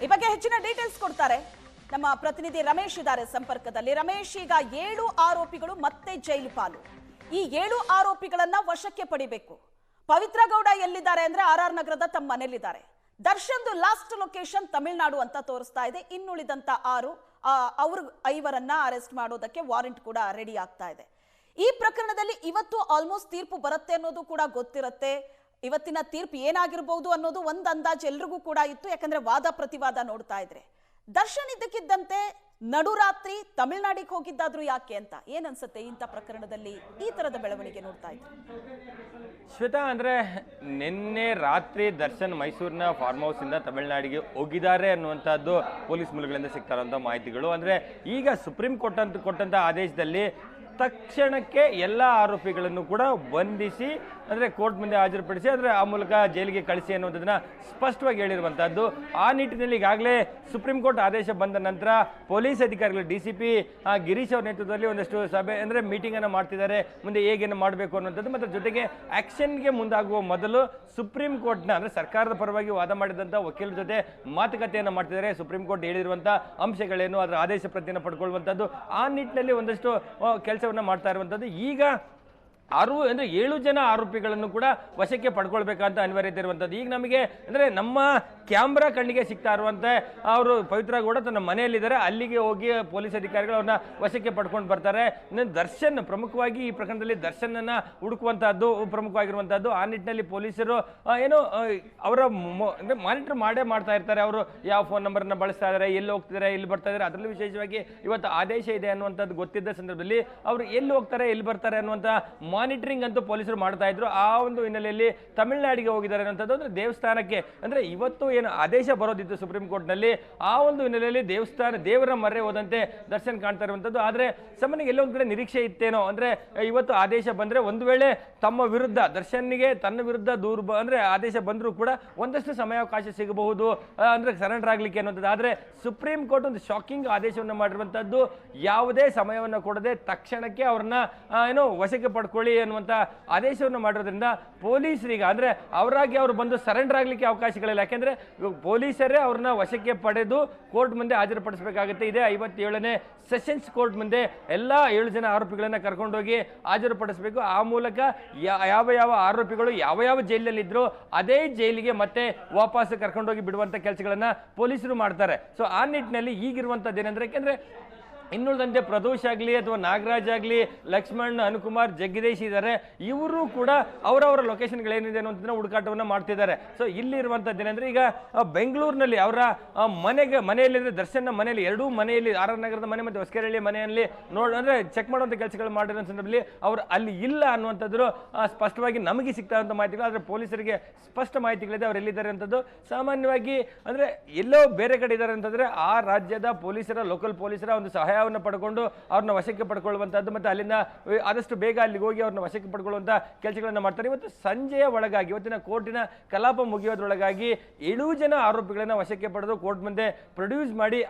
ಈ ಬಗ್ಗೆ ಹೆಚ್ಚಿನ ಡೀಟೇಲ್ಸ್ ಕೊಡ್ತಾರೆ ನಮ್ಮ ಪ್ರತಿನಿಧಿ ರಮೇಶ್ ಇದ್ದಾರೆ ಸಂಪರ್ಕದಲ್ಲಿ. ರಮೇಶ್, ಈಗ 7 ಆರೋಪಿಗಳು ಮತ್ತೆ ಜೈಲು ಪಾಲು. ಈ 7 ಆರೋಪಿಗಳನ್ನ ವಶಕ್ಕೆ ಪಡಿಬೇಕು. ಪವಿತ್ರ ಗೌಡ ಎಲ್ಲಿದ್ದಾರೆ ಅಂದ್ರೆ RR ನಗರದ ತಮ್ಮ ಮನೆಯಲ್ಲಿದ್ದಾರೆ. ದರ್ಶನ್ದು ಲಾಸ್ಟ್ ಲೊಕೇಶನ್ ತಮಿಳುನಾಡು ಅಂತ ತೋರಿಸ್ತಾ ಇದೆ. ಇನ್ನುಳಿದಂತ 6 ಅವರು 5ರನ್ನ ಅರೆಸ್ಟ್ ಮಾಡೋದಕ್ಕೆ ವಾರೆಂಟ್ ಕೂಡ ರೆಡಿ ಆಗ್ತಾ ಇದೆ. ಈ ಪ್ರಕರಣದಲ್ಲಿ ಇವತ್ತು ಆಲ್ಮೋಸ್ಟ್ ತೀರ್ಪು ಬರುತ್ತೆ ಅನ್ನೋದು ಕೂಡ ಗೊತ್ತಿರುತ್ತೆ. ಇವತ್ತಿನ ತೀರ್ಪು ಏನಾಗಿರಬಹುದು ಅನ್ನೋದು ಒಂದು ಅಂದಾಜು ಎಲ್ರಿಗೂ ಕೂಡ ಇತ್ತು, ಯಾಕಂದ್ರೆ ವಾದ ಪ್ರತಿವಾದ ನೋಡ್ತಾ ಇದ್ರೆ. ದರ್ಶನ್ ಇದ್ದಕ್ಕಿದ್ದಂತೆ ನಡುರಾತ್ರಿ ತಮಿಳುನಾಡಿಗೆ ಹೋಗಿದ್ದಾದ್ರು ಯಾಕೆ ಅಂತ ಏನನ್ಸುತ್ತೆ ಇಂಥ ಪ್ರಕರಣದಲ್ಲಿ ಈ ತರದ ಬೆಳವಣಿಗೆ ನೋಡ್ತಾ ಇದ್ರು? ಶ್ವೇತಾ, ಅಂದ್ರೆ ನಿನ್ನೆ ರಾತ್ರಿ ದರ್ಶನ್ ಮೈಸೂರಿನ ಫಾರ್ಮ್ ಹೌಸ್ ಇಂದ ತಮಿಳುನಾಡಿಗೆ ಹೋಗಿದ್ದಾರೆ ಅನ್ನುವಂಥದ್ದು ಪೊಲೀಸ್ ಮೂಲಗಳಿಂದ ಸಿಗ್ತಾ ಇರುವಂತಹ ಮಾಹಿತಿಗಳು. ಅಂದ್ರೆ ಈಗ ಸುಪ್ರೀಂ ಕೋರ್ಟ್ ಕೊಟ್ಟಂತ ಆದೇಶದಲ್ಲಿ ತಕ್ಷಣಕ್ಕೆ ಎಲ್ಲ ಆರೋಪಿಗಳನ್ನು ಕೂಡ ಬಂಧಿಸಿ ಅಂದರೆ ಕೋರ್ಟ್ ಮುಂದೆ ಹಾಜರುಪಡಿಸಿ ಅಂದರೆ ಆ ಮೂಲಕ ಜೈಲಿಗೆ ಕಳಿಸಿ ಅನ್ನುವಂಥದ್ದನ್ನ ಸ್ಪಷ್ಟವಾಗಿ ಹೇಳಿರುವಂಥದ್ದು. ಆ ನಿಟ್ಟಿನಲ್ಲಿ ಈಗಾಗಲೇ ಸುಪ್ರೀಂ ಕೋರ್ಟ್ ಆದೇಶ ಬಂದ ನಂತರ ಪೊಲೀಸ್ ಅಧಿಕಾರಿಗಳು DCP ಗಿರೀಶ್ ಅವರ ನೇತೃತ್ವದಲ್ಲಿ ಒಂದಷ್ಟು ಸಭೆ ಅಂದರೆ ಮೀಟಿಂಗನ್ನು ಮಾಡ್ತಿದ್ದಾರೆ. ಮುಂದೆ ಹೇಗೇನು ಮಾಡಬೇಕು ಅನ್ನುವಂಥದ್ದು ಮತ್ತು ಜೊತೆಗೆ ಆ್ಯಕ್ಷನ್ಗೆ ಮುಂದಾಗುವ ಮೊದಲು ಸುಪ್ರೀಂ ಕೋರ್ಟ್ನ ಅಂದರೆ ಸರ್ಕಾರದ ಪರವಾಗಿ ವಾದ ಮಾಡಿದಂಥ ವಕೀಲರ ಜೊತೆ ಮಾತುಕತೆಯನ್ನು ಮಾಡ್ತಿದ್ದಾರೆ. ಸುಪ್ರೀಂ ಕೋರ್ಟ್ ಹೇಳಿರುವಂಥ ಅಂಶಗಳೇನು, ಅದರ ಆದೇಶ ಪ್ರತಿಯನ್ನು ಪಡ್ಕೊಳ್ಳುವಂಥದ್ದು, ಆ ನಿಟ್ಟಿನಲ್ಲಿ ಒಂದಷ್ಟು ಕೆಲಸವನ್ನು ಮಾಡ್ತಾ ಇರುವಂಥದ್ದು. ಈಗ 7 ಜನ ಆರೋಪಿಗಳನ್ನು ಕೂಡ ವಶಕ್ಕೆ ಪಡ್ಕೊಳ್ಬೇಕಂತ ಅನಿವಾರ್ಯತೆ ಇರುವಂಥದ್ದು. ಈಗ ನಮಗೆ ಅಂದರೆ ನಮ್ಮ ಕ್ಯಾಮ್ರಾ ಕಣ್ಣಿಗೆ ಸಿಗ್ತಾ ಇರುವಂತೆ ಅವರು ಪವಿತ್ರ ಗೌಡ ತನ್ನ ಮನೆಯಲ್ಲಿದ್ದಾರೆ, ಅಲ್ಲಿಗೆ ಹೋಗಿ ಪೊಲೀಸ್ ಅಧಿಕಾರಿಗಳು ಅವ್ರನ್ನ ವಶಕ್ಕೆ ಪಡ್ಕೊಂಡು ಬರ್ತಾರೆ. ದರ್ಶನ್ ಪ್ರಮುಖವಾಗಿ ಈ ಪ್ರಕರಣದಲ್ಲಿ ದರ್ಶನನ್ನ ಹುಡುಕುವಂತಹದ್ದು ಪ್ರಮುಖವಾಗಿರುವಂತಹದ್ದು. ಆ ನಿಟ್ಟಿನಲ್ಲಿ ಪೊಲೀಸರು ಏನು ಅವರ ಅಂದರೆ ಮಾನಿಟರ್ ಮಾಡ್ತಾ ಇರ್ತಾರೆ. ಅವರು ಯಾವ ಫೋನ್ ನಂಬರ್ನ ಬಳಸ್ತಾ ಇದ್ದಾರೆ, ಎಲ್ಲಿ ಹೋಗ್ತಿದ್ದಾರೆ, ಎಲ್ಲಿ ಬರ್ತಾ ಇದ್ದಾರೆ. ಅದರಲ್ಲಿ ವಿಶೇಷವಾಗಿ ಇವತ್ತು ಆದೇಶ ಇದೆ ಅನ್ನುವಂಥದ್ದು ಗೊತ್ತಿದ್ದ ಸಂದರ್ಭದಲ್ಲಿ ಅವರು ಎಲ್ಲಿ ಹೋಗ್ತಾರೆ, ಎಲ್ಲಿ ಬರ್ತಾರೆ ಅನ್ನುವಂಥ ಮಾನಿಟರಿಂಗ್ ಅಂತೂ ಪೊಲೀಸರು ಮಾಡ್ತಾ ಇದ್ರು. ಆ ಒಂದು ಹಿನ್ನೆಲೆಯಲ್ಲಿ ತಮಿಳುನಾಡಿಗೆ ಹೋಗಿದ್ದಾರೆ ಅನ್ನೋಂಥದ್ದು. ಅಂದ್ರೆ ದೇವಸ್ಥಾನಕ್ಕೆ ಅಂದ್ರೆ ಇವತ್ತು ಏನು ಆದೇಶ ಬರೋದಿತ್ತು ಸುಪ್ರೀಂ ಕೋರ್ಟ್ನಲ್ಲಿ, ಆ ಒಂದು ಹಿನ್ನೆಲೆಯಲ್ಲಿ ದೇವರ ಮರೆ ಹೋದಂತೆ ದರ್ಶನ್ ಕಾಣ್ತಾ ಇರುವಂಥದ್ದು. ಆದರೆ ಸಾಮಾನ್ಯ ಎಲ್ಲೊಂದು ಕಡೆ ನಿರೀಕ್ಷೆ ಇತ್ತೇನೋ ಅಂದ್ರೆ ಇವತ್ತು ಆದೇಶ ಬಂದ್ರೆ ಒಂದು ವೇಳೆ ತಮ್ಮ ವಿರುದ್ಧ ದರ್ಶನ್ಗೆ ತನ್ನ ವಿರುದ್ಧ ಅಂದ್ರೆ ಆದೇಶ ಬಂದರೂ ಕೂಡ ಒಂದಷ್ಟು ಸಮಯಾವಕಾಶ ಸಿಗಬಹುದು ಅಂದ್ರೆ ಸರೆಂಡರ್ ಆಗ್ಲಿಕ್ಕೆ ಅನ್ನೋದು. ಆದ್ರೆ ಸುಪ್ರೀಂ ಕೋರ್ಟ್ ಒಂದು ಶಾಕಿಂಗ್ ಆದೇಶವನ್ನು ಮಾಡಿರುವಂತದ್ದು, ಯಾವುದೇ ಸಮಯವನ್ನು ಕೊಡದೆ ತಕ್ಷಣಕ್ಕೆ ಅವ್ರನ್ನ ಏನೋ ವಶಕ್ಕೆ ಪಡ್ಕೊಳ್ಳಿ ಅನ್ನುವಂತ ಆದೇಶವನ್ನು ಮಾಡಿರೋದ್ರಿಂದ ಪೊಲೀಸರಿಗೆ ಅಂದ್ರೆ ಅವರಾಗಿ ಅವರು ಬಂದು ಸರೆಂಡರ್ ಆಗ್ಲಿಕ್ಕೆ ಅವಕಾಶಗಳಿಲ್ಲ. ಯಾಕೆಂದ್ರೆ ಪೊಲೀಸರೇ ಅವ್ರನ್ನ ವಶಕ್ಕೆ ಪಡೆದು ಕೋರ್ಟ್ ಮುಂದೆ ಹಾಜರುಪಡಿಸಬೇಕಾಗುತ್ತೆ. ಇದೇ 57ನೇ ಸೆಷನ್ಸ್ ಕೋರ್ಟ್ ಮುಂದೆ ಎಲ್ಲ 7 ಜನ ಆರೋಪಿಗಳನ್ನ ಕರ್ಕೊಂಡೋಗಿ ಹಾಜರುಪಡಿಸಬೇಕು. ಆ ಮೂಲಕ ಯಾವ ಆರೋಪಿಗಳು ಯಾವ ಜೈಲಲ್ಲಿ ಇದ್ರು ಅದೇ ಜೈಲಿಗೆ ಮತ್ತೆ ವಾಪಸ್ ಕರ್ಕೊಂಡೋಗಿ ಬಿಡುವಂತ ಕೆಲಸಗಳನ್ನ ಪೊಲೀಸರು ಮಾಡ್ತಾರೆ. ಸೊ ಆ ನಿಟ್ಟಿನಲ್ಲಿ ಈಗಿರುವಂತದ್ದು ಏನಂದ್ರೆ, ಯಾಕೆಂದ್ರೆ ಇನ್ನುಳಿದಂತೆ ಪ್ರದೋಷ್ ಆಗಲಿ ಅಥವಾ ನಾಗರಾಜ್ ಆಗಲಿ, ಲಕ್ಷ್ಮಣ್, ಅನುಕುಮಾರ್, ಜಗದೀಶ್ ಇದ್ದಾರೆ. ಇವರು ಕೂಡ ಅವರವರ ಲೊಕೇಶನ್ಗಳೇನಿದೆ ಅನ್ನೋದನ್ನ ಹುಡುಕಾಟವನ್ನು ಮಾಡ್ತಿದ್ದಾರೆ. ಸೊ ಇಲ್ಲಿರುವಂಥದ್ದು ಏನಂದ್ರೆ, ಈಗ ಬೆಂಗಳೂರಿನಲ್ಲಿ ಅವರ ಮನೆಯಲ್ಲಿ ದರ್ಶನ ಮನೆಯಲ್ಲಿ 2 ಮನೆಯಲ್ಲಿ RR ನಗರದ ಮನೆ ಮತ್ತು ಹೊಸಕೆರೆಹಳ್ಳಿ ಮನೆಯಲ್ಲಿ ಅಂದ್ರೆ ಚೆಕ್ ಮಾಡುವಂಥ ಕೆಲಸಗಳು ಮಾಡಿರೋ ಸಂದರ್ಭದಲ್ಲಿ ಅವರು ಅಲ್ಲಿ ಇಲ್ಲ ಅನ್ನುವಂಥದ್ದು ಸ್ಪಷ್ಟವಾಗಿ ನಮಗೆ ಸಿಗ್ತಾ ಇರುವಂಥ ಮಾಹಿತಿಗಳು. ಆದರೆ ಪೊಲೀಸರಿಗೆ ಸ್ಪಷ್ಟ ಮಾಹಿತಿಗಳಿದೆ ಅವ್ರು ಎಲ್ಲಿದ್ದಾರೆ ಅಂತದ್ದು. ಸಾಮಾನ್ಯವಾಗಿ ಅಂದ್ರೆ ಎಲ್ಲೋ ಬೇರೆ ಕಡೆ ಇದ್ದಾರೆ ಅಂತಂದ್ರೆ ಆ ರಾಜ್ಯದ ಪೊಲೀಸರ, ಲೋಕಲ್ ಪೊಲೀಸರ ಒಂದು ಸಹಾಯವನ್ನು ಪಡ್ಕೊಂಡು ಅವ್ರನ್ನ ವಶಕ್ಕೆ ಪಡ್ಕೊಳ್ಳುವಂಥದ್ದು ಮತ್ತು ಅಲ್ಲಿಂದ ಆದಷ್ಟು ಬೇಗ ಅಲ್ಲಿಗೆ ಹೋಗಿ ಅವ್ರನ್ನ ವಶಕ್ಕೆ ಪಡ್ಕೊಳ್ಳುವಂಥ ಕೆಲಸಗಳನ್ನ ಮಾಡ್ತಾರೆ. ಇವತ್ತು ಸಂಜೆಯ ಒಳಗಾಗಿ, ಇವತ್ತಿನ ಕೋರ್ಟಿನ ಕಲಾಪ ಮುಗಿಯೋದ್ರೊಳಗಾಗಿ 7 ಜನ ಆರೋಪಿಗಳನ್ನ ವಶಕ್ಕೆ ಪಡೆದು ಕೋರ್ಟ್ ಮುಂದೆ ಪ್ರೊಡ್ಯೂಸ್ ಮಾಡಿ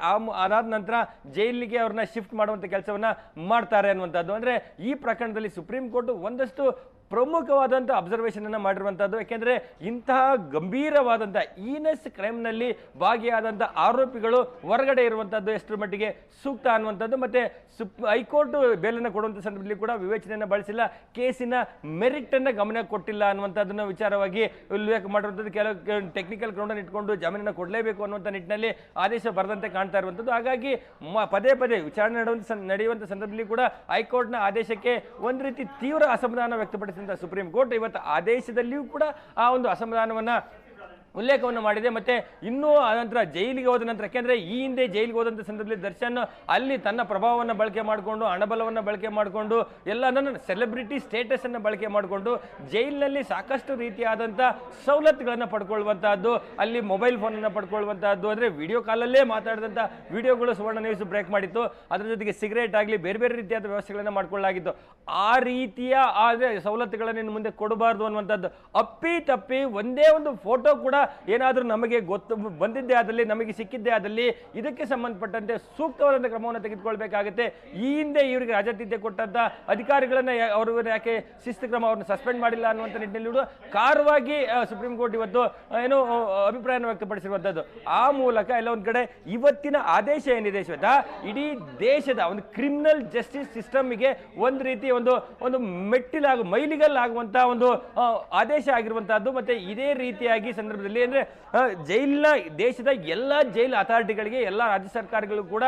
ಅದಾದ ನಂತರ ಜೈಲಿಗೆ ಅವ್ರನ್ನ ಶಿಫ್ಟ್ ಮಾಡುವಂಥ ಕೆಲಸವನ್ನ ಮಾಡ್ತಾರೆ ಅನ್ನುವಂಥದ್ದು. ಅಂದ್ರೆ ಈ ಪ್ರಕರಣದಲ್ಲಿ ಸುಪ್ರೀಂ ಕೋರ್ಟ್ ಒಂದಷ್ಟು ಪ್ರಮುಖವಾದಂಥ ಅಬ್ಸರ್ವೇಷನ್ ಅನ್ನು ಮಾಡಿರುವಂಥದ್ದು. ಯಾಕೆಂದರೆ ಇಂತಹ ಗಂಭೀರವಾದಂಥ ಈನಸ್ ಕ್ರೈಮ್ನಲ್ಲಿ ಭಾಗಿಯಾದಂಥ ಆರೋಪಿಗಳು ಹೊರಗಡೆ ಇರುವಂಥದ್ದು ಎಷ್ಟರ ಮಟ್ಟಿಗೆ ಸೂಕ್ತ ಅನ್ನುವಂಥದ್ದು. ಮತ್ತು ಹೈಕೋರ್ಟ್ ಬೇಲನ್ನು ಕೊಡುವಂಥ ಸಂದರ್ಭದಲ್ಲಿ ಕೂಡ ವಿವೇಚನೆಯನ್ನು ಬಳಸಿಲ್ಲ, ಕೇಸಿನ ಮೆರಿಟನ್ನು ಗಮನ ಕೊಟ್ಟಿಲ್ಲ ಅನ್ನುವಂಥದ್ದನ್ನು ವಿಚಾರವಾಗಿ ಉಲ್ಲೇಖ ಮಾಡಿರುವಂಥದ್ದು. ಕೆಲವು ಟೆಕ್ನಿಕಲ್ ಗ್ರೌಂಡನ್ನು ಇಟ್ಕೊಂಡು ಜಾಮೀನನ್ನು ಕೊಡಲೇಬೇಕು ಅನ್ನುವಂಥ ನಿಟ್ಟಿನಲ್ಲಿ ಆದೇಶ ಬರದಂತೆ ಕಾಣ್ತಾ ಇರುವಂಥದ್ದು. ಹಾಗಾಗಿ ಪದೇ ವಿಚಾರಣೆ ನಡೆಯುವಂಥ ಸಂದರ್ಭದಲ್ಲಿ ಕೂಡ ಹೈಕೋರ್ಟ್ನ ಆದೇಶಕ್ಕೆ ಒಂದು ರೀತಿ ತೀವ್ರ ಅಸಮಾಧಾನ ವ್ಯಕ್ತಪಡಿಸಿದ ಸುಪ್ರೀಂ ಕೋರ್ಟ್ ಇವತ್ತು ಆದೇಶದಲ್ಲಿಯೂ ಕೂಡ ಆ ಒಂದು ಅಸಮಾಧಾನವನ್ನ ಉಲ್ಲೇಖವನ್ನು ಮಾಡಿದೆ. ಮತ್ತೆ ಇನ್ನೂ ಅನಂತರ ಜೈಲಿಗೆ ಹೋದ ನಂತರ, ಯಾಕೆಂದ್ರೆ ಈ ಹಿಂದೆ ಜೈಲಿಗೆ ಹೋದಂಥ ಸಂದರ್ಭದಲ್ಲಿ ದರ್ಶನ್ ಅಲ್ಲಿ ತನ್ನ ಪ್ರಭಾವವನ್ನು ಬಳಕೆ ಮಾಡಿಕೊಂಡು, ಹಣಬಲವನ್ನು ಬಳಕೆ ಮಾಡಿಕೊಂಡು, ಎಲ್ಲ ಸೆಲೆಬ್ರಿಟಿ ಸ್ಟೇಟಸ್ ಅನ್ನು ಬಳಕೆ ಮಾಡಿಕೊಂಡು ಜೈಲಿನಲ್ಲಿ ಸಾಕಷ್ಟು ರೀತಿಯಾದಂಥ ಸವಲತ್ತುಗಳನ್ನು ಪಡ್ಕೊಳ್ಳುವಂತಹದ್ದು, ಅಲ್ಲಿ ಮೊಬೈಲ್ ಫೋನ್ ಅನ್ನು ಪಡ್ಕೊಳ್ಳುವಂತಹದ್ದು, ಅಂದ್ರೆ ವಿಡಿಯೋ ಕಾಲಲ್ಲೇ ಮಾತಾಡಿದಂಥ ವಿಡಿಯೋಗಳು ಸುವರ್ಣ ನ್ಯೂಸ್ ಬ್ರೇಕ್ ಮಾಡಿತ್ತು. ಅದರ ಜೊತೆಗೆ ಸಿಗರೇಟ್ ಆಗಲಿ ಬೇರೆ ರೀತಿಯಾದ ವ್ಯವಸ್ಥೆಗಳನ್ನು ಮಾಡ್ಕೊಳ್ಳಲಾಗಿತ್ತು. ಆ ರೀತಿಯ ಸವಲತ್ತುಗಳನ್ನು ಇನ್ನು ಮುಂದೆ ಕೊಡಬಾರ್ದು ಅನ್ನುವಂಥದ್ದು. ಅಪ್ಪಿ ತಪ್ಪಿ ಒಂದೇ ಒಂದು ಫೋಟೋ ಕೂಡ ಏನಾದರೂ ನಮಗೆ ಬಂದಿದ್ದೇ ಆದಲ್ಲಿ, ನಮಗೆ ಸಿಕ್ಕಿದ್ದೇ ಆದಲ್ಲಿ ಇದಕ್ಕೆ ಸಂಬಂಧಪಟ್ಟಂತೆ ಸೂಕ್ತವಾದಂಥ ಕ್ರಮವನ್ನು ತೆಗೆದುಕೊಳ್ಬೇಕಾಗುತ್ತೆ. ಈ ಹಿಂದೆ ಇವರಿಗೆ ರಾಜಾತಿಥ್ಯ ಕೊಟ್ಟಂತ ಅಧಿಕಾರಿಗಳನ್ನ ಅವರು ಯಾಕೆ ಶಿಸ್ತು ಕ್ರಮ ಅವ್ರನ್ನ ಸಸ್ಪೆಂಡ್ ಮಾಡಿಲ್ಲ ಅನ್ನುವಂಥ ನಿಟ್ಟಿನಲ್ಲಿ ಕಾರವಾಗಿ ಸುಪ್ರೀಂ ಕೋರ್ಟ್ ಇವತ್ತು ಏನು ಅಭಿಪ್ರಾಯವನ್ನು ವ್ಯಕ್ತಪಡಿಸಿರುವಂಥದ್ದು. ಆ ಮೂಲಕ ಎಲ್ಲ ಒಂದ್ ಕಡೆ ಇವತ್ತಿನ ಆದೇಶ ಏನಿದೆ ಶ್ವೇತಾ, ಇಡೀ ದೇಶದ ಒಂದು ಕ್ರಿಮಿನಲ್ ಜಸ್ಟಿಸ್ ಸಿಸ್ಟಮ್ಗೆ ಒಂದು ರೀತಿ ಒಂದು ಮೈಲಿಗಲ್ಲಾಗುವಂತ ಒಂದು ಆದೇಶ ಆಗಿರುವಂತಹದ್ದು. ಮತ್ತೆ ಇದೇ ರೀತಿಯಾಗಿ ಸಂದರ್ಭದಲ್ಲಿ ಅಂದ್ರೆ ಜೈಲಿನ ದೇಶದ ಎಲ್ಲ ಜೈಲ್ ಅಥಾರಿಟಿಗಳಿಗೆ, ಎಲ್ಲ ರಾಜ್ಯ ಸರ್ಕಾರಗಳು ಕೂಡ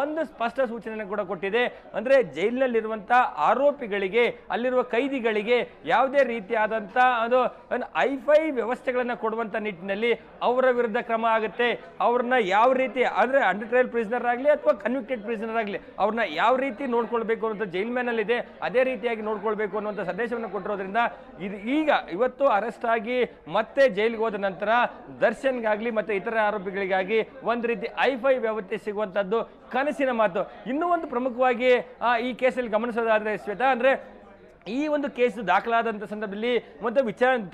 ಒಂದು ಸ್ಪಷ್ಟ ಸೂಚನೆ ಕೂಡ ಕೊಟ್ಟಿದೆ. ಅಂದ್ರೆ ಜೈಲಿನಲ್ಲಿರುವಂತಹ ಆರೋಪಿಗಳಿಗೆ, ಅಲ್ಲಿರುವ ಕೈದಿಗಳಿಗೆ ಯಾವುದೇ ರೀತಿಯಾದಂತ ಅದು ಐಫೈ ವ್ಯವಸ್ಥೆಗಳನ್ನ ಕೊಡುವಂತ ನಿಟ್ಟಿನಲ್ಲಿ ಅವರ ವಿರುದ್ಧ ಕ್ರಮ ಆಗುತ್ತೆ. ಅವ್ರನ್ನ ಯಾವ ರೀತಿ ಅಂದ್ರೆ ಅಂಡರ್ ಟ್ರಯಲ್ ಪ್ರಿಸನರ್ ಆಗಲಿ ಅಥವಾ ಕನ್ವಿಕ್ಟೆಡ್ ಪ್ರಿಸನರ್ ಆಗಲಿ ಅವ್ರನ್ನ ಯಾವ ರೀತಿ ನೋಡ್ಕೊಳ್ಬೇಕು ಅನ್ನೋ ಜೈಲ್ ಮ್ಯಾನಲ್ಲಿ ಇದೆ, ಅದೇ ರೀತಿಯಾಗಿ ನೋಡ್ಕೊಳ್ಬೇಕು ಅನ್ನುವಂಥ ಸಂದೇಶವನ್ನು ಕೊಟ್ಟಿರೋದ್ರಿಂದ ಇವತ್ತು ಅರೆಸ್ಟ್ ಆಗಿ ಮತ್ತೆ ಜೈಲಿಗೆ ಹೋದ ನಂತರ ದರ್ಶನ್ಗಾಗ್ಲಿ ಮತ್ತೆ ಇತರ ಆರೋಪಿಗಳಿಗಾಗಿ ಒಂದು ರೀತಿ ಐಫೈ ವ್ಯವಸ್ಥೆ ಸಿಗುವಂತದ್ದು ಕನಸಿನ ಮಾತು. ಇನ್ನೂ ಒಂದು ಪ್ರಮುಖವಾಗಿ ಈ ಕೇಸಲ್ಲಿ ಗಮನಿಸೋದಾದ್ರೆ ಶ್ವೇತಾ, ಅಂದ್ರೆ ಈ ಒಂದು ಕೇಸು ದಾಖಲಾದಂಥ ಸಂದರ್ಭದಲ್ಲಿ ಮತ್ತು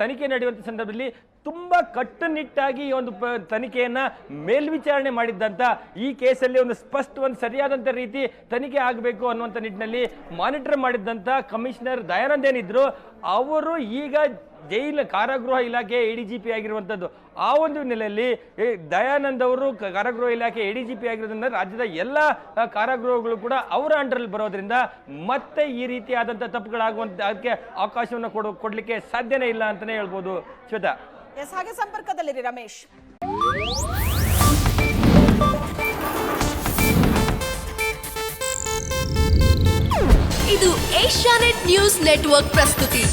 ತನಿಖೆ ನಡೆಯುವಂಥ ಸಂದರ್ಭದಲ್ಲಿ ತುಂಬಾ ಕಟ್ಟುನಿಟ್ಟಾಗಿ ಈ ಒಂದು ತನಿಖೆಯನ್ನ ಮೇಲ್ವಿಚಾರಣೆ ಮಾಡಿದ್ದಂತ ಈ ಕೇಸಲ್ಲಿ ಒಂದು ಸರಿಯಾದಂತ ರೀತಿ ತನಿಖೆ ಆಗಬೇಕು ಅನ್ನುವಂಥ ನಿಟ್ಟಿನಲ್ಲಿ ಮಾನಿಟರ್ ಮಾಡಿದ್ದಂತ ಕಮಿಷನರ್ ದಯಾನಂದ್ ಏನಿದ್ರು, ಅವರು ಈಗ ಕಾರಾಗೃಹ ಇಲಾಖೆ ADGP ಆಗಿರುವಂಥದ್ದು. ಆ ಒಂದು ನೆಲೆಯಲ್ಲಿ ದಯಾನಂದ್ ಅವರು ಕಾರಾಗೃಹ ಇಲಾಖೆ ADGP ಆಗಿರೋದ್ರಿಂದ ರಾಜ್ಯದ ಎಲ್ಲ ಕಾರಾಗೃಹಗಳು ಕೂಡ ಅವರ ಅಂಡರಲ್ಲಿ ಬರೋದ್ರಿಂದ ಮತ್ತೆ ಈ ರೀತಿಯಾದಂಥ ತಪ್ಪುಗಳಾಗುವಂತ ಅದಕ್ಕೆ ಅವಕಾಶವನ್ನು ಕೊಡ್ಲಿಕ್ಕೆ ಸಾಧ್ಯನೇ ಇಲ್ಲ ಅಂತಾನೆ ಹೇಳ್ಬೋದು ಶ್ವೇತಾ. ಎಸ್, ಹಾಗೆ ಸಂಪರ್ಕದಲ್ಲಿರಿ ರಮೇಶ್. ಇದು ಏಷ್ಯಾನೆಟ್ ನ್ಯೂಸ್ ನೆಟ್ವರ್ಕ್ ಪ್ರಸ್ತುತಿ.